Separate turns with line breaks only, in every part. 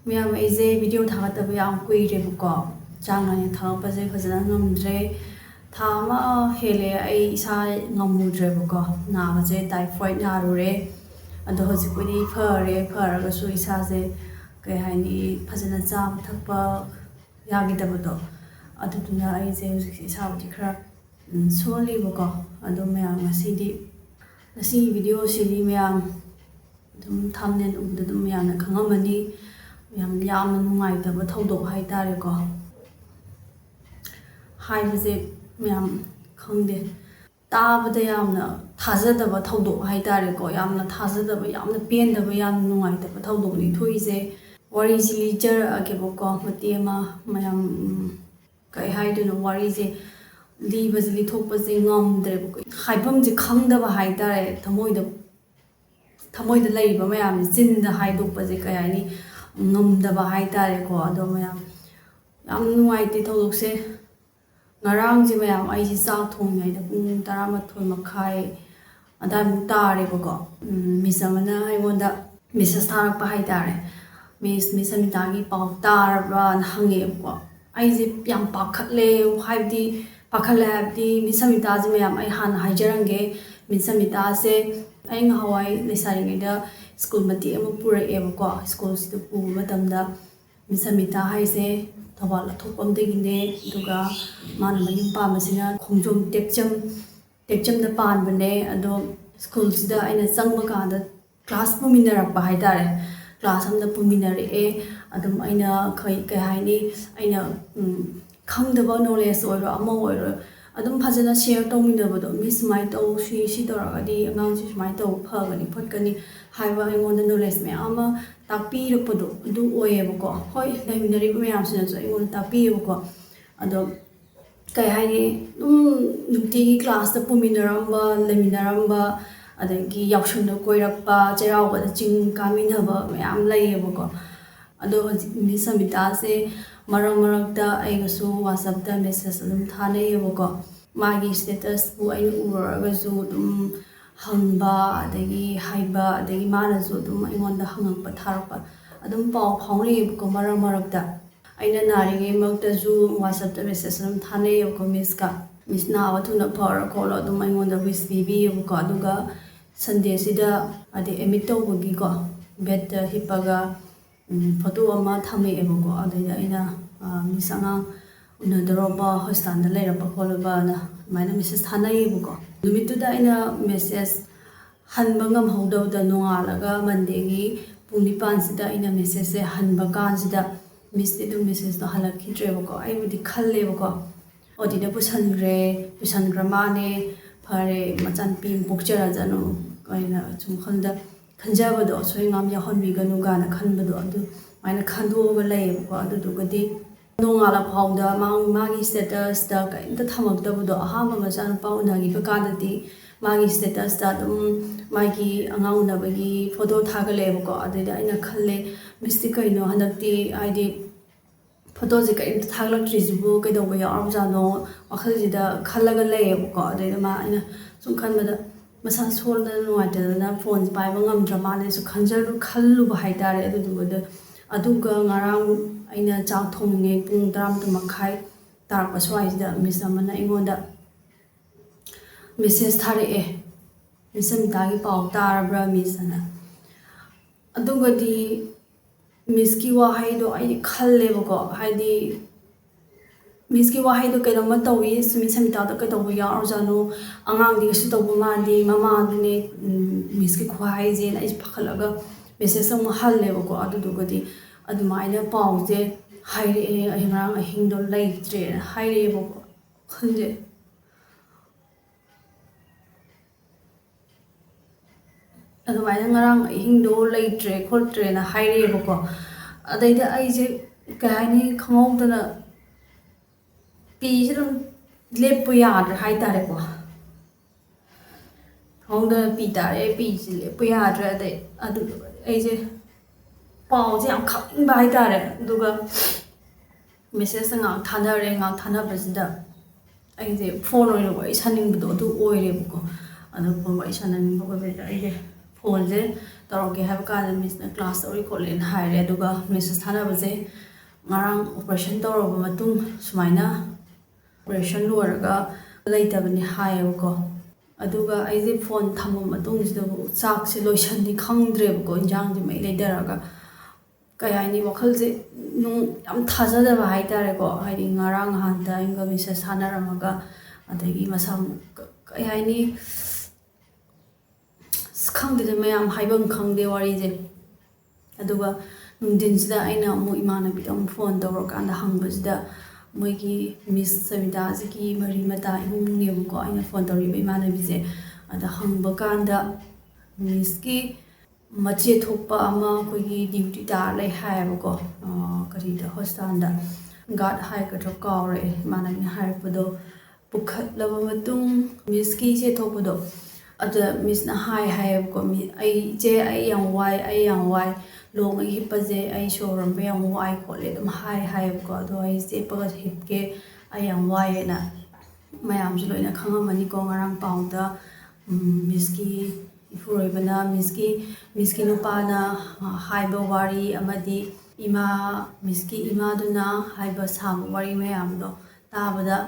Miyam aise video thagattaba yam kuirebuko changna thagapase phajana ngamdre thama hele ai isa ngamudrebuko nabase typhoid narure ado hojipudi pharaga su isa se kai haini phajana cham thakpa yagidabado aduduna aise isa udi khara solibuko ado miyam ngasi video sidi miyam dum thumbnail ubda dum miyam khangamani yam nungaitaba thodok haitare ko haibase miyam khangde tabada yamna thajadaba thodok haitare ko yamna thajadaba yamna pendaba yam nungaitaba thodok ni thoise wari jili jar agebo mati ama mayam kai haiduno wari je libazili thokpase ngamdre ko haibam je khangdaba haitare thamoida laiba mayam jinda haidokpase kayani ngamdaba haitare ko ado mayam yam nuaite tholokse ngarang ji mayam ai ji chak thongai da pung 12 makhai adam tare ko misamana aimonda message tharak pa haitare misamita gi pau tar ran hange ko ai ji yam pakhatle haibdi pakhalabdi misamita ji mayam ai han haijarange misamita se ai ngawai lesaringe da school mati ama pura eba ko school situ pu matamda misamita haise thawala thopam degine duga mana mayum pa masina khongjom tekcham da pan bane ado school sida aina changma ka da class puminara pa haidare class amda puminare e adum aina kai haini aina khangdaba knowledge oiro ama oiro adum phajana share tawminabado miss mai taw si doragadi angang si mai taw phagani photgani haiba ingon knowledge me ama takpi rupado du oyebako hoi leminary mayam sina so ingon takpi ko ado kai haini numti class ta puminaramba leminaramba adagi yaksunda koirakpa cherawa da ching kaminaba mayam layebako ado misamita se marak aigasu WhatsApp da message adum thanayebako magi status bu ainu uragasu dum hangba adagi haiba adagi manasu dum aingonda hangakpa tharpa adum paw phawnayebako marak da aina naringe makta ju WhatsApp da message adum thanayebako miss na wathuna phara kholo adum aingonda wish bibiyebako aduga Sunday sida ade emit tawbagi ko bed hipaga photo ama thamebako adai aina misanga unadroba hostan da leira pakholba na maina message thanayebako numitu da aina message hanbangam howdaw da nongalaga monday gi pungni pan sida aina message se hanba kan sida miss edu message da halakidrebako ai budi khallebako odida pusangrama phare machan pi bokchara janu kaina chumkhalda khanjabado soingam ya honbiganu gana khanbado adu maina khandoga layebako adu dugadi nongala phawda magi status da kainta thamakdabado ahama machan paunagi bakadati magi status da dum magi angaunabagi photo thagalebako adida aina khalle mistake kaino hanakti id photo je kainta thaglaktриजिबु kaidoba ya arjano wakhaljida khallaga layebako adida ma aina sum khanbada masa solda nuaitana phone paiba ngamdra mane su khanjaru khalluba haitare aduga ngarang aina chak thonge pung 12 makhai tarpa swaisda misamana ingonda message thare misamita gi paw tarbra misana aduga di miski wa haido ai khallebako haidi miski wa haido kaidoma tawi misamita da kaidoba ya arjano angang di su tawba mandi mama dune miski khwai je na is phakhalaga message am hallebako adudugadi adumaina pawje haire ahingrang ahingdo laitre hairebo khanje adumaina ngarang ahingdo laitre kholtre na hairebo adaida aije kaini khangawdana pi jirum lepu yadra haitare ko khangda pi tare pi lepu yadra adu aije paw je am khangba haitare duga message nga thanabasida aije phone oiro wai saningbudo du oirebko adu phone wai saningbugo be aije ꯐꯣꯟꯁꯦ ꯇꯧꯔꯛꯀꯦ ꯍꯥꯏꯕ ꯀꯥꯟꯗ ꯃꯤꯁꯅ class ꯇꯧꯔꯤ ꯈꯣꯠꯂꯦꯅ ꯍꯥꯏꯔꯦ ꯑꯗꯨꯒ message ꯊꯥꯅꯕꯁꯦ ꯉꯔꯥꯡ operation ꯇꯧꯔꯕ ꯃꯇꯨꯡ ꯁꯨꯃꯥꯏꯅ ꯑꯣꯄꯔꯦꯁꯟ ꯂꯣꯏꯔꯒ ꯂꯩꯇꯕꯅꯤ ꯍꯥꯏꯌꯦꯕꯀꯣ ꯑꯗꯨꯒ ꯑꯩꯁꯦ ꯐꯣꯟ ꯊꯝꯕ ꯃꯇꯨꯡꯁꯤꯗꯕꯨ ꯆꯥꯛꯁꯦ ꯂꯣꯏꯁꯟꯗꯤ ꯈꯪꯗ꯭ꯔꯦꯕꯀꯣ ꯏꯟꯖꯥꯡꯁꯦ ꯃꯩ ꯂꯩꯊꯔꯒ ꯀꯩ ꯍꯥꯏꯅꯤ ꯋꯥꯈꯜꯁꯦ ꯌꯥꯝ ꯊꯥꯖꯗꯕ ꯍꯥꯏꯇꯥꯔꯦꯀꯣ ꯍꯥꯏꯗꯤ ꯉꯔꯥꯡ ꯅꯍꯥꯟꯗ ꯑꯩꯒ ꯃꯦꯁꯦꯁ ꯊꯥꯅꯔꯝꯃꯒ ꯑꯗꯒꯤ ꯃꯁꯥ ꯀꯩ ꯍꯥꯏꯅꯤ ꯈꯪꯗꯦꯗ ꯃꯌꯥꯝ ꯍꯥꯏꯐꯝ ꯈꯪꯗꯦ ꯋꯥꯔꯤꯁꯦ ꯑꯗꯨꯒ ꯅꯨꯡꯊꯤꯟꯁꯤꯗ ꯑꯩꯅ ꯑꯃꯨꯛ ꯏꯃꯥꯟꯅꯕꯤꯗ ꯑꯃꯨꯛ ꯐꯣꯟ ꯇꯧꯔꯀꯥꯟꯗ ꯍꯪꯕꯁꯤꯗ ꯃꯣꯏꯒꯤ ꯃꯤꯁ ꯁꯕꯤꯇꯥꯁꯤꯒꯤ ꯃꯔꯤ ꯃꯇꯥ ꯏꯃꯨꯡꯅꯦꯕꯀꯣ ꯑꯩꯅ ꯐꯣꯟ ꯇꯧꯔꯤꯕ ꯏꯃꯥꯟꯅꯕꯤꯁꯦ ꯑꯗ ꯍꯪꯕ ꯀꯥꯟꯗ ꯃꯤꯁꯀꯤ ꯃꯆꯦ ꯊꯣꯛꯄ ꯑꯃ ꯑꯩꯈꯣꯏꯒꯤ ꯗ꯭ꯌꯨꯇꯤ ꯇꯥꯔ ꯂꯩ ꯍꯥꯏꯌꯦꯕꯀꯣ ꯀꯔꯤꯗ ꯍꯣꯁꯄꯤꯇꯥꯜꯗ ꯒꯥꯔꯗ ꯍꯥꯏꯒꯗ꯭ꯔꯥ ꯀꯥꯎꯔꯛꯑꯦ ꯏꯃꯥꯟꯅꯕꯤꯅ ꯍꯥꯏꯔꯛꯄꯗꯣ ꯄꯨꯈꯠꯂꯕ ꯃꯇꯨꯡ ꯃꯤꯁꯀꯤ ꯏꯆꯦ ꯊꯣꯛꯄꯗꯣ ꯑꯗ ꯃꯤꯁꯅ ꯍꯥꯏꯌꯦꯕꯀꯣ ꯑꯩ ꯏꯆꯦ ꯑꯩ ꯌꯥꯝ ꯋꯥꯏ ꯂꯣꯡꯉꯒ ꯍꯤꯞꯄꯁꯦ ꯑꯩ ꯁꯣꯔ ꯍꯣꯟꯕ ꯌꯥꯝ ꯋꯥꯏ ꯈꯣꯠꯂꯦ ꯑꯗꯨꯝ ꯍꯥꯏꯌꯦꯕꯀꯣ ꯑꯗꯣ ꯑꯩ ꯆꯦꯞꯄꯒ ꯍꯤꯞꯀꯦ ꯑꯩ ꯌꯥꯝ ꯋꯥꯏꯑꯦꯅ ꯃꯌꯥꯝꯁꯨ ꯂꯣꯏꯅ ꯈꯪꯉꯝꯃꯅꯤꯀꯣ ꯉꯔꯥꯡ ꯄꯥꯎꯗ ꯃꯤꯁꯀꯤ ꯏꯄꯨꯔꯣꯏꯕꯅ ꯃꯤꯁꯀꯤ ꯅꯨꯄꯥꯅ ꯍꯥꯏꯕ ꯋꯥꯔꯤ ꯑꯃꯗꯤ ꯃꯤꯁꯀꯤ ꯏꯃꯥꯗꯨꯅ ꯍꯥꯏꯕ ꯁꯥꯕ ꯋꯥꯔꯤ ꯃꯌꯥꯝꯗꯣ ꯇꯥꯕꯗ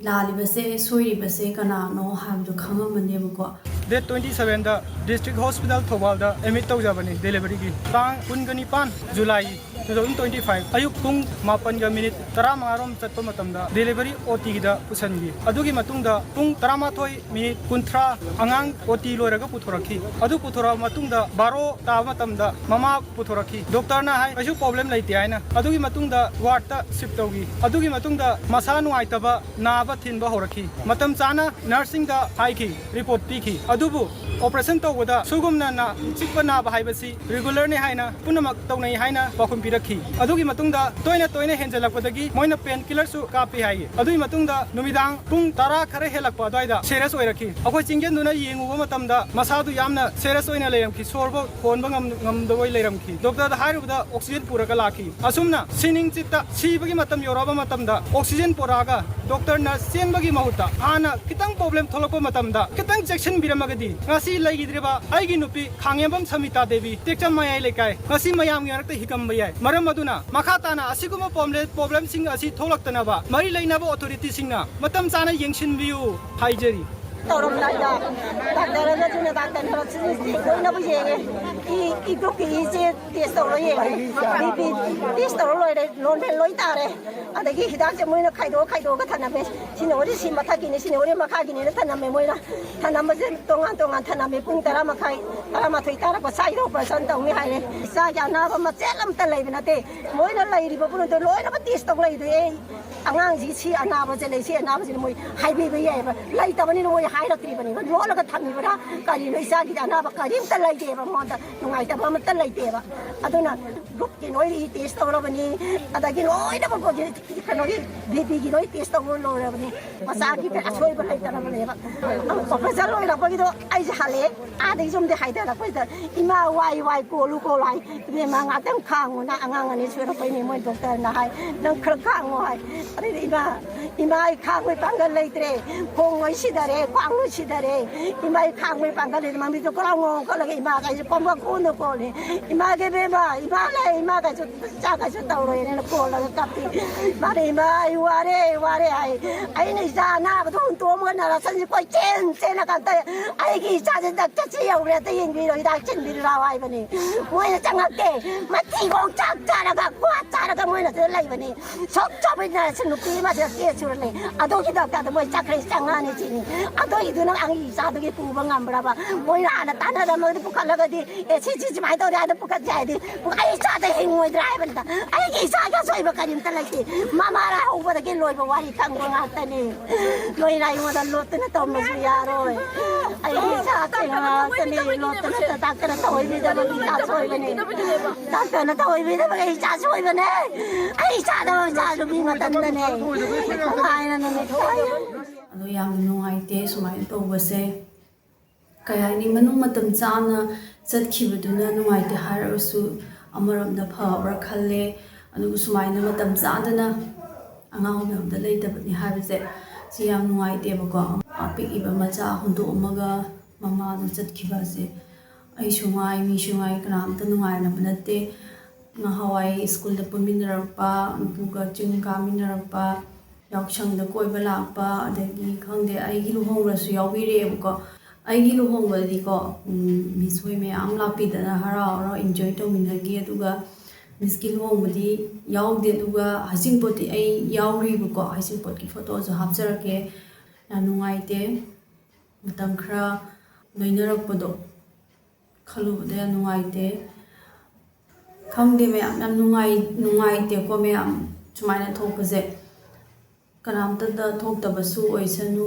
ꯂꯥꯜꯂꯤꯕꯁꯦ ꯁꯣꯏꯔꯤꯕꯁꯦ ꯀꯅꯥꯅꯣ ꯍꯥꯏꯕꯗꯣ ꯈꯪꯉꯝꯃꯅꯦꯕꯀꯣ
Date 27 District Hospital Thobalda admit tawjabani delivery gi tang 29 July 2025 ayuk pung 8:35 rom chatpa matamda delivery OT da pusangi adugi matungda pung 13 kunthra angang OT loiraga puthorakhi adu puthora matungda 12 ta matamda mama puthorakhi doctor na hai ayu problem laite aina adugi matungda ward ta shift tawgi adugi matungda masa nuaitaba naba thinba horakhi matam chana nursing da haiki report piki adubu operation tawda sugumna na chikpa na haibasi regular ne haina punamak tawnai haina pakhum pirakhi adugi matungda toina henjalakpadagi moina pain killer su kapi hai adugi matungda numidang pung 10 khare helakpa daida serious oirakhi akoi chinggen duna yenguba matamda masadu yamna serious oina leramki sorbo khonba ngamdoi leramki doctor da hairuda oxygen puraga lakhi asumna sining chitta sibagi matam yoraba matamda oxygen poraga doctor na senbagi mahuta ana kitang problem tholokpa matamda kitang injection biramagadi ngasi laigidreba aigi nupi khangembam samita devi tekcham mayai lekai ngasi mayam yarakta hikam bayai maram aduna makhatana asiguma problem sing asi tholakta ba mari lainaba authority singna matam chana yengshin biu haijeri
Toromdaya, doctor na tuna doctor na sini na bujenge. I group ki ise test oro ye. BP test oro loire non ben loitare. Adagi hidak je moina khaido ka thaname. Sinori sim matha kini sinori makha kini na thaname moina. Thaname je tongan thaname pung tara makhai. Tara mathoi tara ko sai ro person tong mi haile. Sa ya na ba machelam ta lai binate. Moina lai ri ba pun to loire ba test tok lai de. Angang ji chi anaba je lai chi anaba je moi hai bi bi ye ba. Lai ta bani moi hairatribani lolaga thamibara kali no isagi anaba karim ta laiteba monda nungai ta bam ta laiteba aduna group ki noi test awrabani adagi noi da ko je kanagi bp gi noi test awrabani masagi pe asoi ba laitara baleba ko fasal loi ra bagi do ai hale adai som de haida ra paida ima wai ko lu ko lai me ma nga tang khang na angang ani chwe ra pai ni moi doctor na hai nang khar khang hai ari ima ai khang mai pangal laitre khong oi sidare kwang sidare imai khang mai pangale mami to kola ngo kola ke ima ka pom ko no ko ni ima ke be ba ima ka cha ka ta ro ne ko la ka pi ma de ma ware ai ni sa na ba thon to mo na la san ji ko chen na ka ta ai ki sa de da cha chi yo le ta yin bi ro da chin bi ra wai ba ni mo ya chang ke ma ti ko cha na ka kwa cha na ka mo na de lai ba ni sok cha bi na sin nu pi ma de ke chu le a do ki da ka mo cha kre chang na ni chi ni a do i ang isa do ki puba ngambra ba moi na tana da mo pukala ga di e chi mai do da pukat jai di ai isa da hing moi drive ba ai ki isa ga soi ba karim ta lai mama ra u ba da ke loi ba wari kang ba ngata ni loi nai mo da lot na to mo ya ro ai isa ka ta ni lot na ta ka na toi bi da ba ki ta soi ba ni ta ka na toi bi da ba ki ta soi ba ne ai isa da ja lu bi ma tan da ne ai na ne
ꯑꯗꯣ ꯌꯥꯝꯅ ꯅꯨꯡꯉꯥꯏꯇꯦ ꯁꯨꯃꯥꯏꯅ ꯇꯧꯕꯁꯦ ꯀꯌꯥꯅꯤ ꯃꯅꯨꯡ ꯃꯇꯝ ꯆꯥꯅ ꯆꯠꯈꯤꯕꯗꯨꯅ ꯅꯨꯡꯉꯥꯏꯇꯦ ꯍꯥꯏꯔꯒꯁꯨ ꯑꯃꯔꯣꯝꯗ ꯐꯕ꯭ꯔꯥ ꯈꯜꯂꯦ ꯑꯗꯨꯒ ꯁꯨꯃꯥꯏꯅ ꯃꯇꯝ ꯆꯥꯗꯅ ꯑꯉꯥꯡ ꯃꯌꯥꯝꯗ ꯂꯩꯇꯕꯅꯤ ꯍꯥꯏꯕꯁꯦ ꯁꯤ ꯌꯥꯝ ꯅꯨꯡꯉꯥꯏꯇꯦꯕꯀꯣ ꯑꯄꯤꯛꯏꯕ ꯃꯆꯥ ꯍꯨꯟꯗꯣꯛꯑꯝꯃꯒ ꯃꯃꯥꯗꯣ ꯆꯠꯈꯤꯕꯁꯦ ꯑꯩꯁꯨ ꯉꯥꯏ ꯃꯤꯁꯨ ꯉꯥꯏ ꯀꯅꯥꯝꯇ ꯅꯨꯡꯉꯥꯏꯅꯕ ꯅꯠꯇꯦ ꯅꯍꯥꯟꯋꯥꯏ ꯁ꯭ꯀꯨꯜꯗ ꯄꯨꯟꯃꯤꯟꯅꯔꯛꯄ ꯑꯗꯨꯒ ꯆꯤꯡ ꯀꯥꯃꯤꯟꯅꯔꯛꯄ ꯌꯥꯎꯁꯪꯗ ꯀꯣꯏꯕ ꯂꯥꯛꯄ ꯑꯗꯒꯤ ꯈꯪꯗꯦ ꯑꯩꯒꯤ ꯂꯨꯍꯣꯡꯕꯁꯨ ꯌꯥꯎꯕꯤꯔꯛꯑꯦꯕꯀꯣ ꯑꯩꯒꯤ ꯂꯨꯍꯣꯡꯕꯗꯤꯀꯣ ꯃꯤꯁ ꯍꯣꯏ ꯃꯌꯥꯝ ꯂꯥꯛꯄꯤꯗꯅ ꯍꯔꯥꯎ ꯍꯔꯥꯎ ꯏꯟꯖꯣꯏ ꯇꯧꯃꯤꯟꯅꯈꯤ ꯑꯗꯨꯒ ꯃꯤꯁꯀꯤ ꯂꯨꯍꯣꯡꯕꯗꯤ ꯌꯥꯎꯗꯦ ꯑꯗꯨꯒ ꯍꯩꯖꯤꯡꯄꯣꯠꯇꯤ ꯑꯩ ꯌꯥꯎꯔꯤꯕꯀꯣ ꯍꯩꯖꯤꯡꯄꯣꯠꯀꯤ ꯐꯣꯇꯣꯁꯨ ꯍꯥꯞꯆꯔꯛꯀꯦ ꯌꯥꯝ ꯅꯨꯡꯉꯥꯏꯇꯦ ꯃꯇꯝ ꯈꯔ ꯂꯣꯏꯅꯔꯛꯄꯗꯣ ꯈꯜꯂꯨꯕꯗ ꯌꯥꯝ ꯅꯨꯡꯉꯥꯏꯇꯦ ꯈꯪꯗꯦ ꯃꯌꯥꯝ ꯌꯥꯝ ꯅꯨꯡꯉꯥꯏꯇꯦꯀꯣ ꯃꯌꯥꯝ ꯁꯨꯃꯥꯏꯅ ꯊꯣꯛꯄꯁꯦ ꯀꯅꯥꯝꯇꯗ ꯊꯣꯛꯇꯕꯁꯨ ꯑꯣꯏꯁꯅꯨ